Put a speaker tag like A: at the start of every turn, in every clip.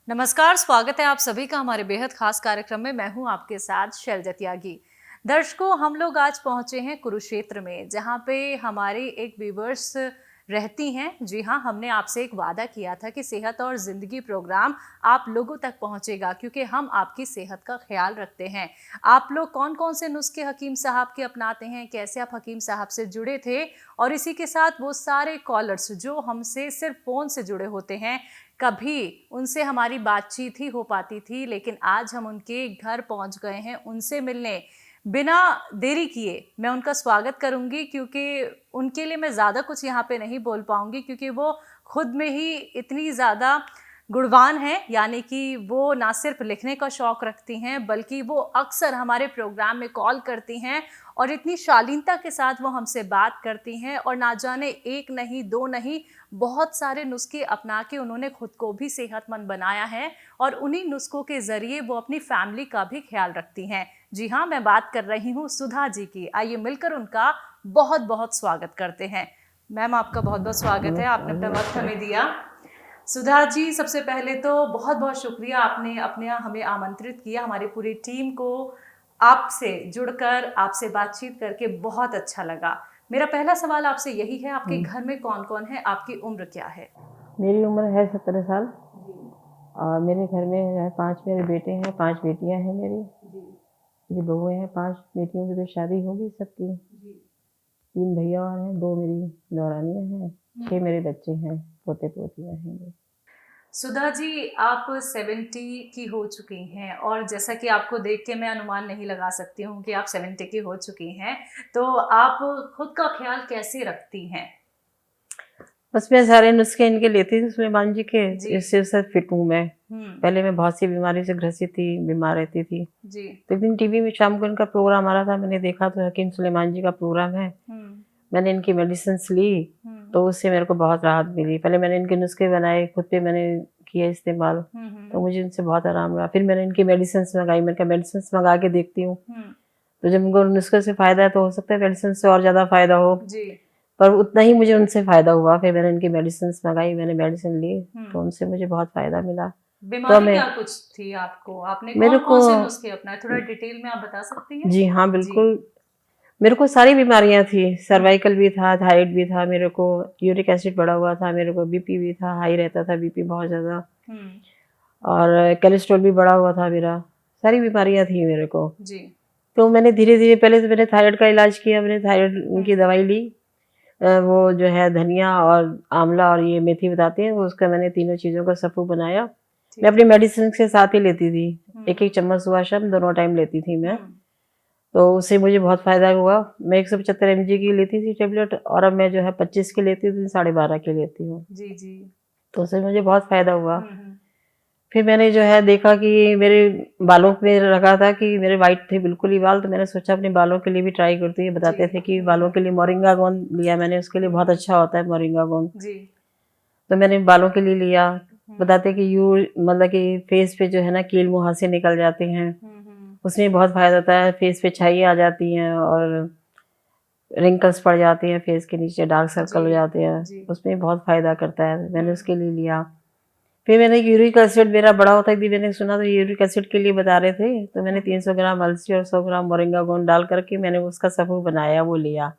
A: नमस्कार, स्वागत है आप सभी का हमारे बेहद खास कार्यक्रम में। मैं हूं आपके साथ शैलजा त्यागी। दर्शकों, हम लोग आज पहुंचे हैं कुरुक्षेत्र में, जहां पे हमारे एक व्यूवर्स रहती हैं। जी हां, हमने आपसे एक वादा किया था कि सेहत और ज़िंदगी प्रोग्राम आप लोगों तक पहुंचेगा, क्योंकि हम आपकी सेहत का ख्याल रखते हैं। आप लोग कौन कौन से नुस्खे हकीम साहब के अपनाते हैं, कैसे आप हकीम साहब से जुड़े थे, और इसी के साथ वो सारे कॉलर्स जो हमसे सिर्फ फ़ोन से जुड़े होते हैं, कभी उनसे हमारी बातचीत ही हो पाती थी, लेकिन आज हम उनके घर पहुंच गए हैं उनसे मिलने। बिना देरी किए मैं उनका स्वागत करूंगी, क्योंकि उनके लिए मैं ज़्यादा कुछ यहाँ पे नहीं बोल पाऊंगी, क्योंकि वो खुद में ही इतनी ज़्यादा गुणवान हैं। यानी कि वो ना सिर्फ लिखने का शौक़ रखती हैं, बल्कि वो अक्सर हमारे प्रोग्राम में कॉल करती हैं और इतनी शालीनता के साथ वो हमसे बात करती हैं, और ना जाने एक नहीं दो नहीं, बहुत सारे नुस्खे अपना के उन्होंने खुद को भी सेहतमंद बनाया है, और उन्हीं नुस्खों के ज़रिए वो अपनी फैमिली का भी ख्याल रखती हैं। जी हाँ, मैं बात कर रही हूँ सुधा जी की। आइए मिलकर उनका बहुत बहुत स्वागत करते हैं। मैम, आपका बहुत बहुत स्वागत है, आपने अपना वक्त हमें दिया। सुधा जी, सबसे पहले तो बहुत बहुत शुक्रिया, आपने अपने यहाँ हमें आमंत्रित किया। हमारी पूरी टीम को आपसे जुड़कर, आपसे बातचीत करके बहुत अच्छा लगा। मेरा पहला सवाल आपसे यही है, आपके घर में कौन कौन है, आपकी उम्र क्या है?
B: मेरी उम्र है 17 साल। और मेरे घर में 5 मेरे बेटे हैं, 5 बेटियां हैं मेरी बहुएं हैं। 5 बेटियों की तो शादी हो गई सबकी। 3 भैया और हैं, 2 मेरी दौरानियां हैं, 6 मेरे बच्चे हैं, पोते पोतियां हैं मेरे।
A: सुधा जी, आप 70 की हो चुकी हैं, और जैसा कि आपको देख के मैं अनुमान नहीं लगा सकती हूँ कि आप 70 की हो चुकी हैं, तो आप खुद का ख्याल कैसे रखती हैं?
B: बस मैं सारे नुस्खे इनके लेती थी सुलेमान जी के,
A: जी।
B: इससे उससे फिट हूँ मैं।
A: हम्म।
B: पहले मैं बहुत सी बीमारी से ग्रसित थी, बीमार रहती थी।
A: जी।
B: तो एक दिन टीवी में शाम को इनका प्रोग्राम आ रहा था, मैंने देखा तो हकीम सुलेमान जी का प्रोग्राम है। मैंने इनकी मेडिसिन ली, तो उससे मेरे को बहुत राहत मिली। पहले मैंने इनके नुस्खे बनाए, खुद पे मैंने किया इस्तेमाल, तो मुझे इनसे बहुत आराम रहा। फिर मैंने इनकी मेडिसिन मंगाई, मैंने कहा मेडिसिन मंगा के देखती हूँ। तो जब उनको नुस्खे से फ़ायदा है तो हो सकता है मेडिसिन से और ज़्यादा फ़ायदा हो, पर उतना ही मुझे उनसे फ़ायदा हुआ। फिर मैंने इनकी मेडिसिन मंगाई, मैंने मेडिसिन ली, तो उनसे मुझे बहुत फ़ायदा मिला।
A: बीमारी क्या कुछ थी आपको? आपने
B: मेरे
A: कौन
B: को
A: कौन से नुस्खे अपनाए, थोड़ा डिटेल में आप बता सकती हैं?
B: जी हाँ,
A: जी।
B: बिल्कुल। मेरे को सारी बीमारियां थी, सर्वाइकल भी था, थायराइड भी था मेरे को, यूरिक एसिड बढ़ा हुआ था मेरे को, बीपी भी था, हाई रहता था बीपी बहुत ज़्यादा, और कोलेस्ट्रॉल भी बढ़ा हुआ था मेरा। सारी बीमारियां थी मेरे को।
A: जी।
B: तो मैंने धीरे धीरे, पहले तो मैंने थायराइड का इलाज किया, मैंने थायराइड की दवाई ली। वो जो है धनिया और आंवला और ये मेथी बताते हैं, वो उसका मैंने तीनों चीज़ों का सफ़ू बनाया। मैं अपनी मेडिसिन के साथ ही लेती थी, एक एक चम्मच सुबह शाम दोनों टाइम लेती थी मैं। तो उससे मुझे बहुत फ़ायदा हुआ। मैं 175 mg की लेती थी टेबलेट, और अब मैं जो है 25 की लेती थी, 12.5 की लेती हूँ।
A: जी। जी।
B: तो उससे मुझे बहुत फ़ायदा हुआ। फिर मैंने जो है देखा कि मेरे बालों पे लगा था कि मेरे वाइट थे बिल्कुल ही बाल, तो मैंने सोचा अपने बालों के लिए भी ट्राई करती हूँ। बताते थे कि बालों के लिए मोरिंगा गोंद लिया मैंने, उसके लिए बहुत अच्छा होता है मोरिंगा गोंद। तो मैंने बालों के लिए लिया। बताते कि मतलब कि फेस पे जो है ना कील मुहासे निकल जाते हैं, उसमें बहुत फ़ायदा होता है। फेस पे छाई आ जाती हैं और रिंकल्स पड़ जाते हैं, फेस के नीचे डार्क सर्कल हो जाते हैं, उसमें बहुत फ़ायदा करता है। मैंने उसके लिए लिया। फिर मैंने यूरिक एसिड मेरा बढ़ा होता है, मैंने सुना तो यूरिक एसिड के लिए बता रहे थे, तो मैंने 300 ग्राम अलसी और 100 ग्राम मोरिंगा गोंद डाल करके मैंने उसका सफ़ू बनाया, वो लिया।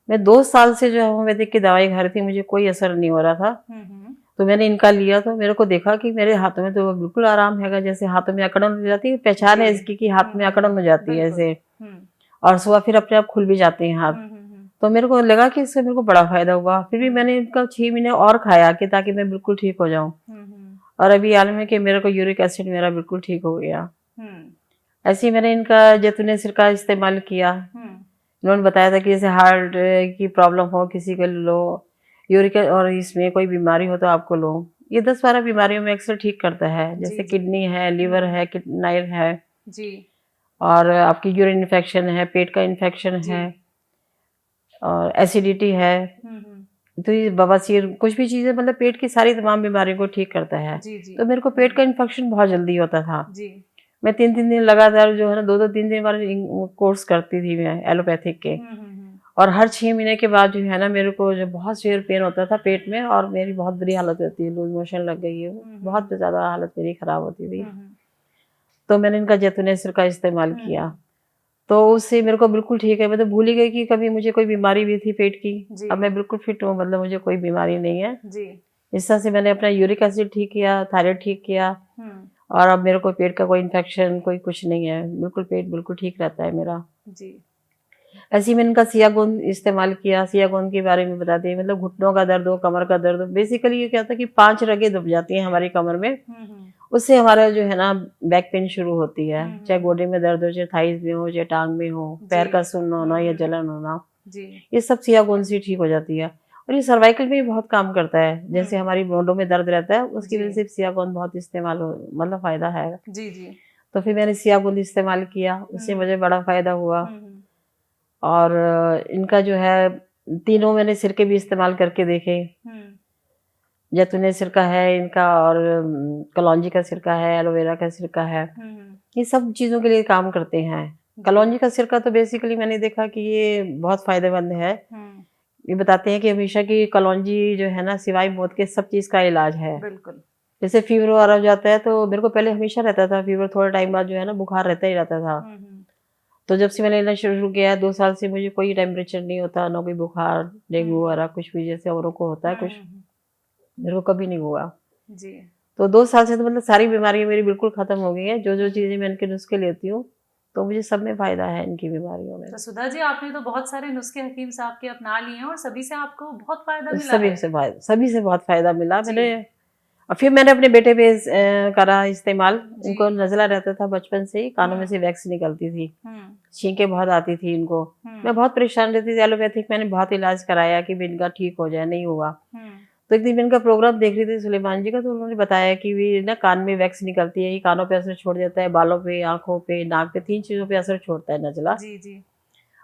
B: मैं 2 साल से जो है होम्योपैथिक की दवाई खा रही थी, मुझे कोई असर नहीं हो रहा था। तो मैंने इनका लिया, तो मेरे को देखा कि मेरे हाथों में तो बिल्कुल आराम है, जैसे हाथों में अकड़न हो जाती है, पहचान है इसकी कि हाथ में अकड़न हो जाती है ऐसे, और सुबह फिर अपने आप खुल भी जाते हैं हाथ। तो मेरे को लगा कि इससे मेरे को बड़ा फायदा हुआ। फिर भी मैंने इनका 6 महीने और खाया कि ताकि मैं बिल्कुल ठीक हो जाऊं। और अभी हाल में कि मेरे को यूरिक एसिड मेरा बिल्कुल ठीक हो गया। ऐसे ही मैंने इनका जैतून सिरका इस्तेमाल किया। इन्होंने बताया था कि जैसे हार्ट की प्रॉब्लम हो किसी को लो, यूरिक और इसमें कोई बीमारी हो तो आपको लो। ये 10-12 बीमारियों में अक्सर ठीक करता है, जैसे किडनी है, लीवर है, किडनी है, और आपकी यूरिन इन्फेक्शन है, पेट का इन्फेक्शन है, और एसिडिटी है, तो ये बवासीर, कुछ भी चीज़ें, मतलब पेट की सारी तमाम बीमारियों को ठीक करता है। तो मेरे को पेट का इन्फेक्शन बहुत जल्दी होता था। मैं 3-3 दिन लगातार जो है ना 2-2 3-3 बार कोर्स करती थी मैं एलोपैथिक के, और हर 6 महीने के बाद जो है ना मेरे को जो बहुत सीवियर पेन होता था पेट में, और मेरी बहुत बुरी हालत होती है, लूज मोशन लग गई है, बहुत ज़्यादा हालत मेरी ख़राब होती थी। तो मैंने इनका जैतूनेसर का इस्तेमाल किया, तो उससे मेरे को बिल्कुल ठीक है। मैं तो भूल ही गई कि कभी मुझे कोई बीमारी भी थी पेट की। अब मैं बिल्कुल फिट हूँ, मतलब मुझे कोई बीमारी नहीं है जी। इस तरह से मैंने अपना यूरिक एसिड ठीक किया, थायराइड ठीक किया, और अब मेरे को पेट का कोई इन्फेक्शन कोई कुछ नहीं है, बिल्कुल पेट बिल्कुल ठीक रहता है मेरा जी। ऐसे ही मैंने इनका सियागोंद इस्तेमाल किया। सियागोंद के बारे में बताते हैं, मतलब घुटनों का दर्द हो, कमर का दर्द हो, बेसिकली ये क्या था कि 5 रगें दब जाती हैं हमारी कमर में, उससे हमारा जो है ना बैक पेन शुरू होती है, चाहे गोडे में दर्द हो, चाहे थाइस में हो, चाहे टांग में हो, पैर का सुन्न होना या जलन होना, ये सब सियागोंद से ठीक हो जाती है। और ये सर्वाइकल में भी बहुत काम करता है, जैसे हमारी गोडों में दर्द रहता है, उसकी वजह से सियागोंद बहुत इस्तेमाल हो, मतलब फायदा है जी जी। तो फिर मैंने सियागोंद इस्तेमाल किया, उससे मुझे बड़ा फायदा हुआ। और इनका जो है तीनों मैंने सिरके भी इस्तेमाल करके देखे, जैतूने सिरका है इनका, और कलौंजी का सिरका है, एलोवेरा का सिरका है, ये सब चीज़ों के लिए काम करते हैं। कलौंजी का सिरका तो बेसिकली मैंने देखा कि ये बहुत फायदेमंद है। ये बताते हैं कि हमेशा की कलौंजी जो है ना सिवाय मौत के सब चीज़ का इलाज है। बिल्कुल। जैसे फीवर वगैरह हो जाता है तो मेरे को पहले हमेशा रहता था फीवर, थोड़ा टाइम बाद जो है ना बुखार रहता ही रहता था। तो जब से मैंने लेना शुरू किया 2 साल से मुझे कोई टेम्परेचर नहीं होता, ना कोई बुखार, डेंगू वगैरह कुछ भी जैसे औरों को होता है कुछ, मेरे को कभी नहीं हुआ जी। तो 2 साल से तो मतलब सारी बीमारियां मेरी बिल्कुल खत्म हो गई हैं। जो जो चीजें मैं इनके नुस्खे लेती हूँ तो मुझे सब में फायदा है इनकी बीमारियों में।
A: तो सुधा जी आपने तो बहुत सारे नुस्खे हकीम साहब के अपना लिए हैं और सभी से आपको बहुत फायदा मिला है।
B: सभी से बहुत फायदा मिला मैंने। और फिर मैंने अपने बेटे पे करा इस्तेमाल। उनको नजला रहता था बचपन से ही, कानों में से वैक्स निकलती थी, छींकें बहुत आती थी इनको, मैं बहुत परेशान रहती थी। एलोपैथिक मैंने बहुत इलाज कराया कि इनका ठीक हो जाए, नहीं हुआ। तो एक दिन मैं इनका प्रोग्राम देख रही थी सुलेमान जी का, तो उन्होंने बताया कि भी ना कान में वैक्स निकलती है, ये कानों पे असर छोड़ देता है, बालों पे, आंखों पे, नाक पे, 3 चीजों पे असर छोड़ता है नजला जी जी।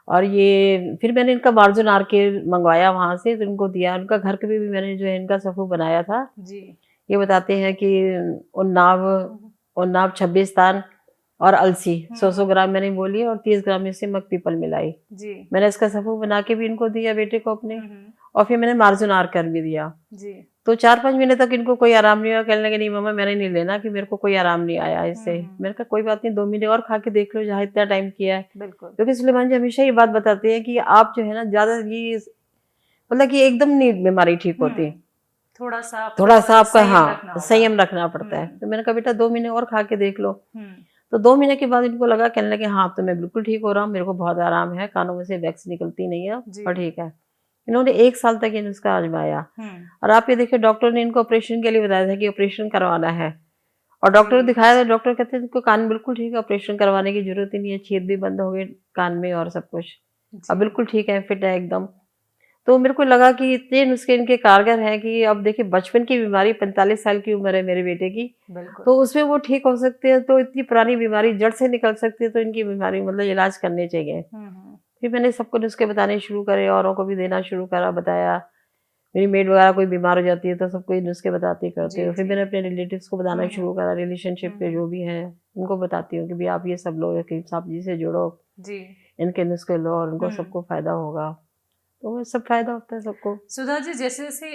B: और ये फिर मैंने इनका मार्जुन आर्के मंगवाया वहां से, तो इनको दिया। उनका घर के भी मैंने जो है इनका सफू बनाया था जी। ये बताते हैं कि उन्नाव 26 तान और अलसी 100 ग्राम मैंने बोली, और 30 ग्राम इससे मग पीपल मिलाई जी। मैंने इसका सफू बना के भी इनको दिया बेटे को अपने, और फिर मैंने मार्जुन आर्क कर भी दिया जी। तो 4-5 महीने तक इनको कोई आराम नहीं हुआ। कहने लगे नहीं मम्मा मैंने नहीं लेना, कि मेरे को कोई आराम नहीं आया इससे। मैंने कहा कोई बात नहीं, 2 महीने और खा के देख लो जहाँ इतना टाइम किया है। बिल्कुल। क्योंकि सुलेमान जी हमेशा ये बात बताते हैं कि आप जो है ना ज्यादा ये मतलब कि एकदम नहीं बीमारी ठीक होती, थोड़ा सा आपका हाँ संयम रखना पड़ता है। तो मैंने कहा बेटा 2 महीने और खा के देख लो। तो 2 महीने के बाद इनको लगा, कहने लगे हाँ तो मैं बिल्कुल ठीक हो रहा हूँ, मेरे को बहुत आराम है, कानों में से वैक्स निकलती नहीं है और ठीक है। इन्होंने 1 साल तक नुस्खा आजमाया, और आप ये देखिए डॉक्टर ने इनको ऑपरेशन के लिए बताया था कि ऑपरेशन करवाना है, और डॉक्टर को दिखाया था, डॉक्टर कहते हैं कान बिल्कुल ठीक है, ऑपरेशन करवाने की जरूरत ही नहीं है, छेद भी बंद हो गए कान में और सब कुछ, अब बिल्कुल ठीक है, फिट है एकदम। तो मेरे को लगा कि इतने नुस्खे इनके कारगर हैं कि अब देखिए बचपन की बीमारी, 45 साल की उम्र है मेरे बेटे की, तो उसमें वो ठीक हो सकते हैं, तो इतनी पुरानी बीमारी जड़ से निकल सकती है, तो इनकी बीमारी मतलब इलाज करने चाहिए। फिर मैंने सबको नुस्खे बताने शुरू करे, औरों को भी देना शुरू करा, बताया। मेरी मेड वगैरह कोई बीमार हो जाती है तो सबको ये नुस्खे बताती करते हो। फिर मैंने अपने रिलेटिव्स को बताना शुरू करा, रिलेशनशिप के जो भी हैं उनको बताती हूँ कि भाई आप ये सब लोग हकीम साहब जी से जुड़ो, इनके नुस्खे लो और उनको सबको फायदा होगा। तो सब फायदा होता है सबको।
A: सुधा जी जैसे जैसे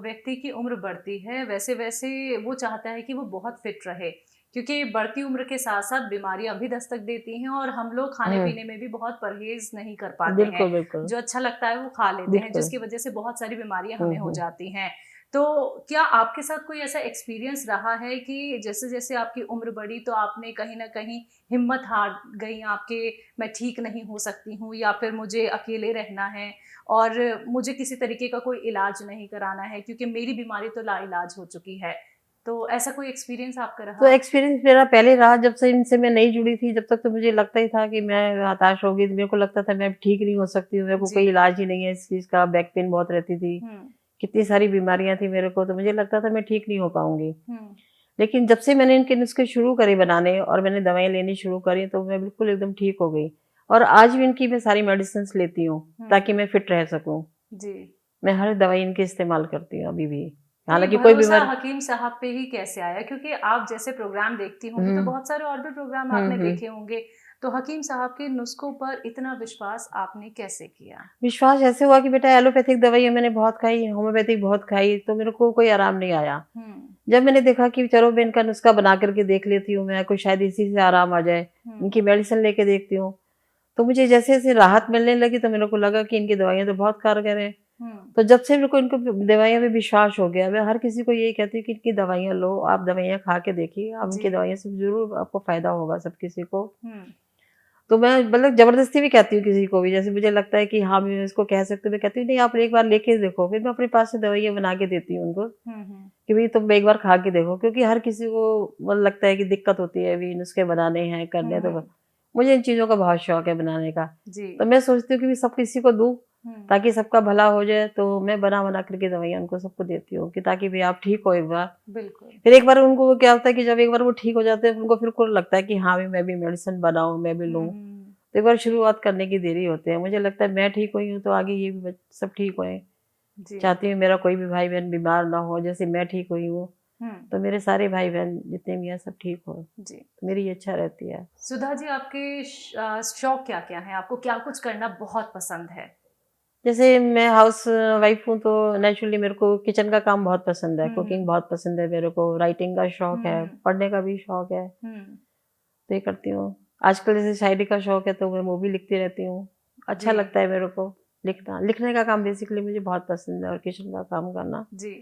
A: व्यक्ति की उम्र बढ़ती है वैसे वैसे वो चाहता है कि वो बहुत फिट रहे, क्योंकि बढ़ती उम्र के साथ साथ बीमारियां भी दस्तक देती हैं और हम लोग खाने पीने में भी बहुत परहेज नहीं कर पाते हैं।
B: बिल्कुल।
A: जो अच्छा लगता है वो खा लेते हैं, जिसकी वजह से बहुत सारी बीमारियां हमें हो जाती हैं। तो क्या आपके साथ कोई ऐसा एक्सपीरियंस रहा है कि जैसे जैसे आपकी उम्र बढ़ी तो आपने कहीं ना कहीं हिम्मत हार गई आपके, मैं ठीक नहीं हो सकती हूँ, या फिर मुझे अकेले रहना है और मुझे किसी तरीके का कोई इलाज नहीं कराना है क्योंकि मेरी बीमारी तो लाइलाज हो चुकी है, तो ऐसा कोई एक्सपीरियंस आपका रहा?
B: तो एक्सपीरियंस मेरा पहले रहा, जब से इनसे मैं नहीं जुड़ी थी, जब तक तो मुझे लगता ही था कि मैं हताश हो गई, मेरे को लगता था मैं ठीक नहीं हो सकती हूँ, मेरे को कोई इलाज ही नहीं है इस चीज का, बैक पेन बहुत रहती थी, कितनी सारी बीमारियां थी मेरे को, तो मुझे लगता था मैं ठीक नहीं हो पाऊंगी। लेकिन जब से मैंने इनके नुस्खे शुरू करे बनाने और मैंने दवाएं लेनी शुरू करी तो मैं बिल्कुल एकदम ठीक हो गई, और आज भी इनकी मैं सारी मेडिसिन लेती हूँ ताकि मैं फिट रह सकूं जी। मैं हर दवाई इनकी इस्तेमाल करती हूँ अभी भी, हालांकि कोई बीमारी
A: हकीम साहब पे ही कैसे आया? क्योंकि आप जैसे प्रोग्राम देखती होंगी तो बहुत सारे और भी प्रोग्राम आपने देखे होंगे, तो हकीम साहब के नुस्खों पर इतना विश्वास आपने कैसे किया?
B: विश्वास ऐसे हुआ कि बेटा एलोपैथिक दवाइयाँ मैंने बहुत खाई, होम्योपैथिक बहुत खाई, तो मेरे को कोई आराम नहीं आया।
A: हुँ,
B: जब मैंने देखा कि चलो मैं इनका नुस्खा बना करके देख लेती हूँ मैं, कोई शायद इसी से आराम आ जाए,
A: हुँ,
B: इनकी मेडिसिन लेके देखती हूँ। तो मुझे जैसे-जैसे राहत मिलने लगी तो मेरे को लगा कि इनकी दवाइयाँ तो बहुत कारगर हैं।
A: हुँ,
B: तो जब से मेरे को इनको दवाइयों पे विश्वास हो गया, मैं हर किसी को यही कहती हूँ कि इनकी दवाइयाँ लो, आप दवाइयाँ खा के देखिए, अब
A: जी,
B: इनकी दवाइयों से ज़रूर आपको फ़ायदा होगा सब किसी को।
A: हुँ,
B: तो मैं मतलब ज़बरदस्ती भी कहती हूँ किसी को भी, जैसे मुझे लगता है कि हाँ, मैं इसको कह सकती हूँ, मैं कहती हूँ नहीं आप एक बार लेके देखो, फिर मैं अपने पास से दवाइयाँ बना के देती हूँ उनको,
A: हुँ, हुँ,
B: कि भई तुम एक बार खा के देखो, क्योंकि हर किसी को मतलब लगता है कि दिक्कत होती है, अभी नुस्खे बनाने हैं, करने
A: हुँ,
B: हैं, तो
A: हुँ,
B: मुझे इन चीज़ों का बहुत शौक है बनाने का।
A: जी,
B: तो मैं सोचती हूँ कि मैं सब किसी को दूँ,
A: हुँ,
B: ताकि सबका भला हो जाए, तो मैं बना-बना करके दवाइयाँ उनको सबको देती हूँ कि ताकि भई आप ठीक हो एक बार।
A: बिल्कुल।
B: फिर एक बार उनको क्या होता है कि जब एक बार वो ठीक हो जाते हैं, उनको फिर को लगता है कि हाँ, भई मैं भी मेडिसिन बनाऊँ, मैं भी
A: हुँ,
B: लूँ।
A: हुँ,
B: तो एक बार शुरुआत करने की देरी होती है। मुझे लगता है मैं ठीक हुई हूँ, तो आगे ये भी बच सब ठीक होएँ।
A: जी,
B: चाहती हूँ मेरा कोई भी भाई-बहन बीमार ना हो, जैसे मैं ठीक हुई हूँ,
A: हुँ,
B: तो मेरे सारे भाई-बहन जितने भी हैं सब ठीक हों।
A: जी।
B: तो मेरी ये इच्छा रहती है।
A: सुधा जी आपके शौक क्या-क्या हैं? आपको क्या कुछ करना बहुत पसंद है?
B: जैसे मैं हाउस वाइफ हूँ, तो नेचुरली मेरे को किचन का काम बहुत पसंद है,
A: हुँ,
B: कुकिंग
A: हुँ,
B: बहुत पसंद है मेरे को, राइटिंग का शौक
A: हुँ,
B: है,
A: हुँ,
B: पढ़ने का भी शौक है,
A: हुँ,
B: तो ये करती हूँ। आजकल जैसे शायरी का शौक है, तो मैं वो भी लिखती रहती हूँ। अच्छा
A: जी,
B: लगता है मेरे को लिखना। लिखने का काम बेसिकली मुझे बहुत पसंद है, और किचन का काम करना,
A: जी।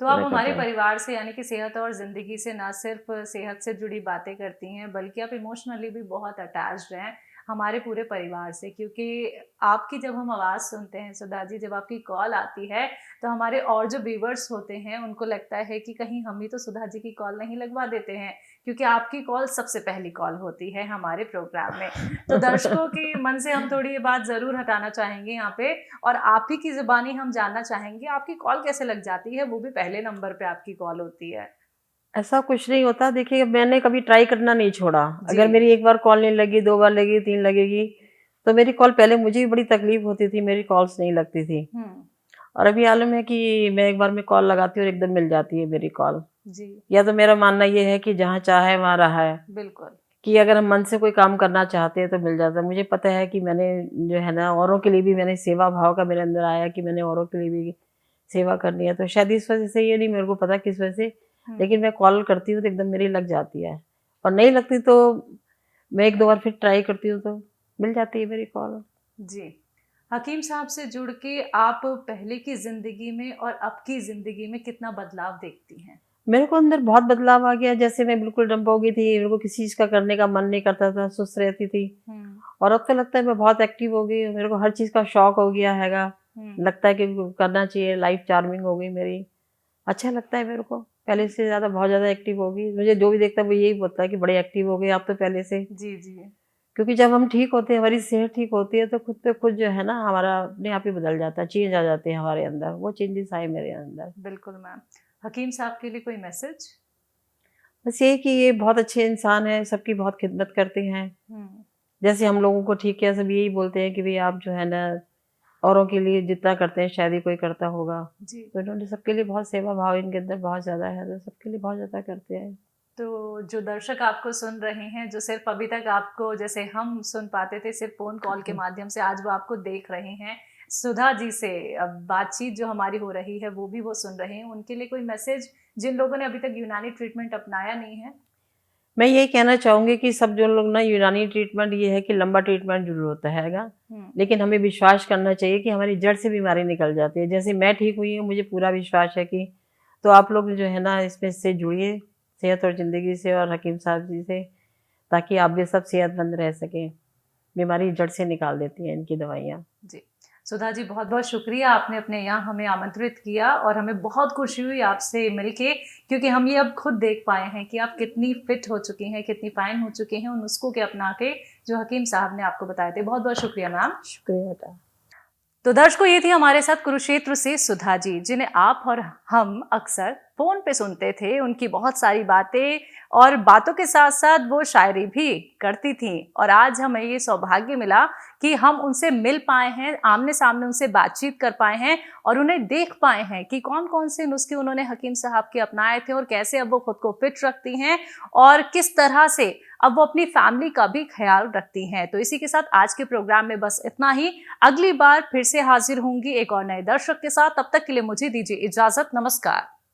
A: तो
B: तो
A: आप
B: मैं
A: हमारे
B: करती हूँ।
A: परिवार से यानी कि सेहत और ज़िंदगी से ना सिर्फ़ सेहत से जुड़ी बातें करती हैं, बल्कि आप इमोशनली भी बहुत अटैच्ड हैं हमारे पूरे परिवार से, क्योंकि आपकी जब हम आवाज़ सुनते हैं सुधा जी, जब आपकी कॉल आती है, तो हमारे और जो व्यूअर्स होते हैं, उनको लगता है कि कहीं हम ही तो सुधा जी की कॉल नहीं लगवा देते हैं, क्योंकि आपकी कॉल सबसे पहली कॉल होती है हमारे प्रोग्राम में। तो दर्शकों के मन से हम थोड़ी ये बात ज़रूर हटाना चाहेंगे यहाँ पे, और आप ही की ज़ुबानी हम जानना चाहेंगे, आपकी कॉल कैसे लग जाती है? वो भी पहले नंबर पे आपकी कॉल होती है।
B: ऐसा कुछ नहीं होता। देखिए, मैंने कभी ट्राई करना नहीं छोड़ा।
A: जी।
B: अगर मेरी एक बार कॉल नहीं लगी, 2 बार लगी, 3 लगेगी, तो मेरी कॉल पहले मुझे भी बड़ी तकलीफ़ होती थी, मेरी कॉल्स नहीं लगती थी।
A: हुँ।
B: और अभी मालूम है कि मैं एक बार में कॉल लगाती हूँ और एकदम मिल जाती है मेरी कॉल।
A: जी,
B: या तो मेरा मानना ये है कि जहाँ चाह है वहाँ राह है,
A: बिल्कुल।
B: कि अगर हम मन से कोई काम करना चाहते हैं तो मिल जाता है। मुझे पता है कि मैंने जो है ना औरों के लिए भी मैंने सेवा भाव का मेरे अंदर आया कि मैंने औरों के लिए भी सेवा करनी है। तो शायद इस वज़ह से, ये नहीं मेरे को पता किस वज़ह से,
A: हुँ।
B: लेकिन मैं कॉल करती हूँ तो एकदम मेरी लग जाती है। और नहीं लगती तो मैं 1-2 बार फिर ट्राई करती हूँ, तो मिल जाती है मेरी कॉल।
A: जी। हकीम साहब से जुड़ के आप पहले की ज़िंदगी में और अब की ज़िंदगी में कितना बदलाव देखती हैं?
B: मेरे को अंदर बहुत बदलाव आ गया। जैसे मैं बिल्कुल डंप हो गई थी, मेरे को किसी चीज़ का करने का मन नहीं करता था, सुस्त रहती थी।
A: हुँ,
B: और अब तो लगता है मैं बहुत एक्टिव हो गई हूँ, मेरे को हर चीज़ का शौक हो गया हैगा।
A: हुँ।
B: लगता है कि करना चाहिए, लाइफ़ चार्मिंग हो गई मेरी। अच्छा लगता है मेरे को, पहले से ज़्यादा बहुत ज़्यादा एक्टिव हो गई। मुझे जो भी देखता है वो यही बोलता है कि बड़े एक्टिव हो गई आप तो पहले से।
A: जी, जी।
B: क्योंकि जब हम ठीक होते हैं, हमारी सेहत ठीक होती है, तो खुद पे खुद जो है ना हमारा अपने आप ही बदल जाता है, चेंज आ जाते हैं हमारे अंदर। वो चेंजेस आए मेरे अंदर।
A: बिल्कुल मैम। हकीम साहब के लिए कोई मैसेज?
B: बस यही कि ये बहुत अच्छे इंसान हैं, सबकी बहुत खिदमत करते हैं।
A: हुँ,
B: जैसे हम लोगों को ठीक किया, सब यही बोलते हैं कि भई आप जो है ना औरों के लिए जितना करते हैं शायद ही कोई करता होगा।
A: जी।
B: तो इन्होंने सबके लिए बहुत सेवा भाव इनके अंदर बहुत ज़्यादा है, तो सबके लिए बहुत ज़्यादा करते हैं।
A: तो जो दर्शक आपको सुन रहे हैं, जो सिर्फ़ अभी तक आपको जैसे हम सुन पाते थे सिर्फ़ फ़ोन कॉल के माध्यम से, आज वो आपको देख रहे हैं। सुधा जी से अब बातचीत जो हमारी हो रही है, वो भी वो सुन रहे हैं। उनके लिए कोई मैसेज, जिन लोगों ने अभी तक यूनानी ट्रीटमेंट अपनाया नहीं है?
B: मैं यही कहना चाहूँगी कि सब जो लोग ना यूनानी ट्रीटमेंट, ये है कि लंबा ट्रीटमेंट ज़रूर होता हैगा,
A: हुँ,
B: लेकिन हमें विश्वास करना चाहिए कि हमारी जड़ से बीमारी निकल जाती है। जैसे मैं ठीक हुई हूँ, मुझे पूरा विश्वास है कि तो आप लोग जो है ना इसमें से जुड़िए, सेहत और ज़िंदगी से और हकीम साहब जी से, ताकि आप भी सब सेहतमंद रह सकें। बीमारी जड़ से निकाल देती हैं इनकी दवाइयाँ।
A: जी। सुधा जी बहुत-बहुत शुक्रिया, आपने अपने यहाँ हमें आमंत्रित किया और हमें बहुत खुशी हुई आपसे मिलके, क्योंकि हम ये अब खुद देख पाए हैं कि आप कितनी फिट हो चुकी हैं, कितनी फाइन हो चुकी हैं उन नुस्खों के अपना के, जो हकीम साहब ने आपको बताए थे। बहुत-बहुत शुक्रिया मैम।
B: शुक्रिया बेटा।
A: तो दर्शकों, ये थी हमारे साथ कुरुक्षेत्र से सुधा जी, जिन्हें आप और हम अक्सर फोन पे सुनते थे। उनकी बहुत सारी बातें, और बातों के साथ साथ वो शायरी भी करती थी, और आज हमें ये सौभाग्य मिला कि हम उनसे मिल पाए हैं, आमने सामने उनसे बातचीत कर पाए हैं और उन्हें देख पाए हैं कि कौन कौन से नुस्खे उन्होंने हकीम साहब के अपनाए थे और कैसे अब वो खुद को फिट रखती हैं और किस तरह से अब वो अपनी फैमिली का भी ख्याल रखती हैं। तो इसी के साथ आज के प्रोग्राम में बस इतना ही। अगली बार फिर से हाजिर होंगी एक और नए दर्शक के साथ। तब तक के लिए मुझे दीजिए इजाजत। नमस्कार।